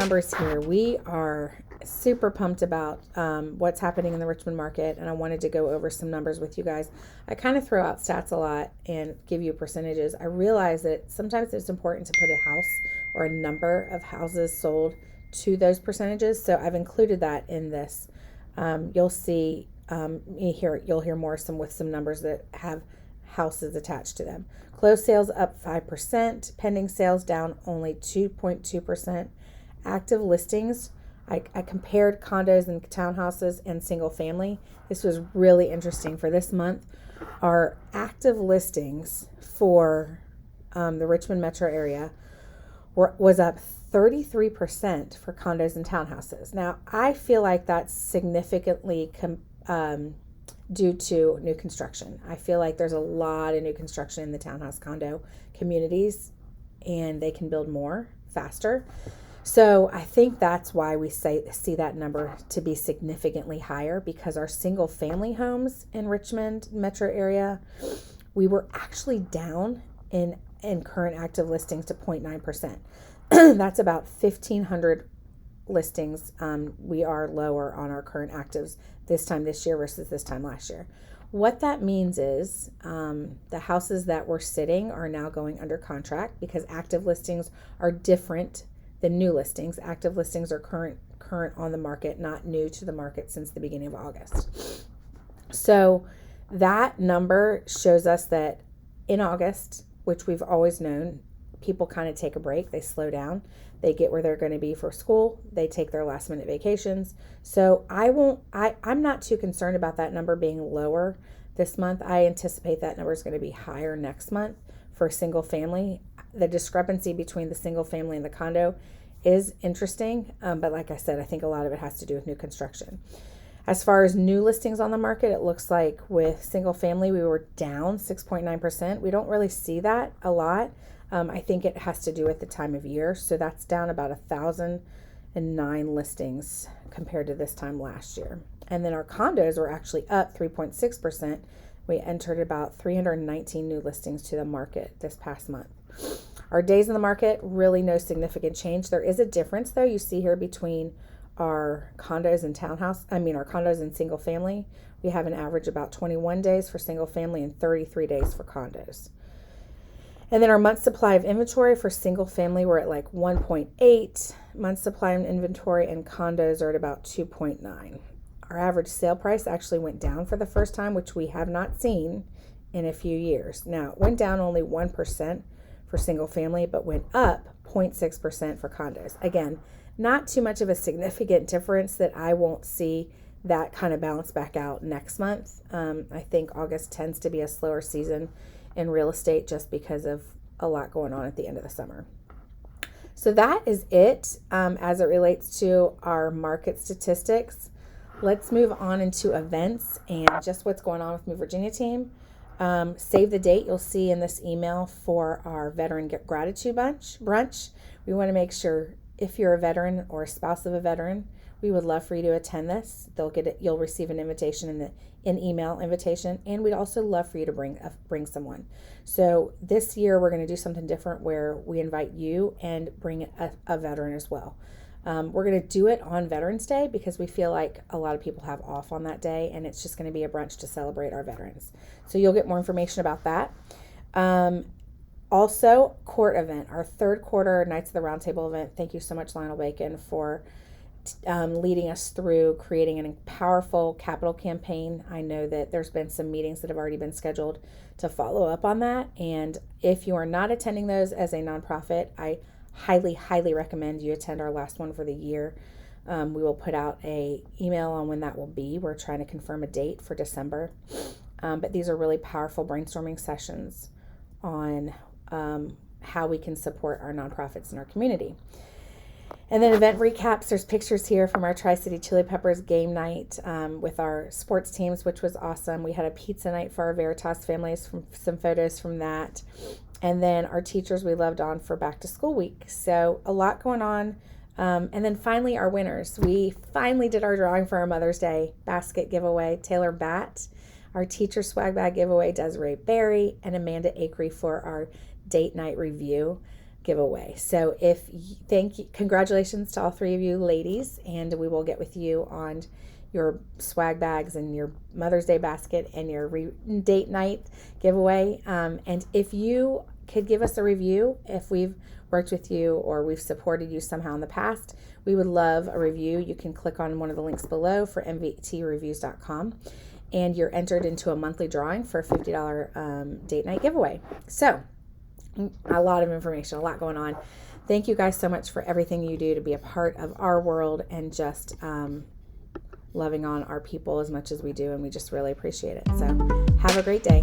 numbers here. We are super pumped about what's happening in the Richmond market, and I wanted to go over some numbers with you guys. I kind of throw out stats a lot and give you percentages. I realize that sometimes it's important to put a house or a number of houses sold to those percentages, so I've included that in this. You'll see you'll hear more with some numbers that have houses attached to them. Closed sales up 5%, pending sales down only 2.2%. Active listings, I compared condos and townhouses and single family. This was really interesting for this month. Our active listings for the Richmond metro area was up 33% for condos and townhouses. Now, I feel like that's significantly due to new construction. I feel like there's a lot of new construction in the townhouse condo communities, and they can build more faster. So I think that's why we see that number to be significantly higher, because our single family homes in Richmond metro area, we were actually down in current active listings to 0.9%. That's about 1,500 listings. We are lower on our current actives this time this year versus this time last year. What that means is the houses that were sitting are now going under contract, because active listings are different than new listings. Active listings are current on the market, not new to the market since the beginning of August. So that number shows us that in August, which we've always known, people kind of take a break, they slow down, they get where they're going to be for school, they take their last minute vacations. So I'm not too concerned about that number being lower this month. I anticipate that number is going to be higher next month for single family. The discrepancy between the single family and the condo is interesting, but like I said, I think a lot of it has to do with new construction. As far as new listings on the market, it looks like with single family, we were down 6.9%. We don't really see that a lot. I think it has to do with the time of year. So that's down about 1,009 listings compared to this time last year. And then our condos were actually up 3.6%. We entered about 319 new listings to the market this past month. Our days in the market, really no significant change. There is a difference though, you see here between our condos and our condos and single family. We have an average about 21 days for single family and 33 days for condos. And then our month supply of inventory for single family, we're at like 1.8 months supply of inventory, and condos are at about 2.9. Our average sale price actually went down for the first time, which we have not seen in a few years. Now, it went down only 1% for single family, but went up 0.6% for condos. Again, not too much of a significant difference that I won't see that kind of bounce back out next month. I think August tends to be a slower season in real estate just because of a lot going on at the end of the summer. So that is it as it relates to our market statistics. Let's move on into events and just what's going on with Move Virginia team. Save the date you'll see in this email for our Veteran Gratitude Brunch. We want to make sure if you're a veteran or a spouse of a veteran, we would love for you to attend this. You'll receive an invitation an email invitation, and we'd also love for you to bring someone. So this year we're going to do something different where we invite you and bring a veteran as well. We're going to do it on Veterans Day because we feel like a lot of people have off on that day, and it's just going to be a brunch to celebrate our veterans. So you'll get more information about that. Also, court event, our third quarter Knights of the Round Table event. Thank you so much, Lionel Bacon, for leading us through creating a powerful capital campaign. I know that there's been some meetings that have already been scheduled to follow up on that. And if you are not attending those as a nonprofit, I highly, highly recommend you attend our last one for the year. We will put out an email on when that will be. We're trying to confirm a date for December. But these are really powerful brainstorming sessions on how we can support our nonprofits in our community. And then event recaps, there's pictures here from our Tri-City Chili Peppers game night with our sports teams, which was awesome. We had a pizza night for our Veritas families, some photos from that. And then our teachers we loved on for back to school week. So a lot going on. And then finally our winners. We finally did our drawing for our Mother's Day basket giveaway. Taylor Batt, our teacher swag bag giveaway, Desiree Berry, and Amanda Akery for our date night review. giveaway. So congratulations to all 3 of you ladies, and we will get with you on your swag bags and your Mother's Day basket and your date night giveaway. And if you could give us a review, if we've worked with you or we've supported you somehow in the past, we would love a review. You can click on one of the links below for mvtreviews.com, and you're entered into a monthly drawing for a $50 date night giveaway. So a lot of information, a lot going on. Thank you guys so much for everything you do to be a part of our world and just loving on our people as much as we do, and we just really appreciate it. So have a great day.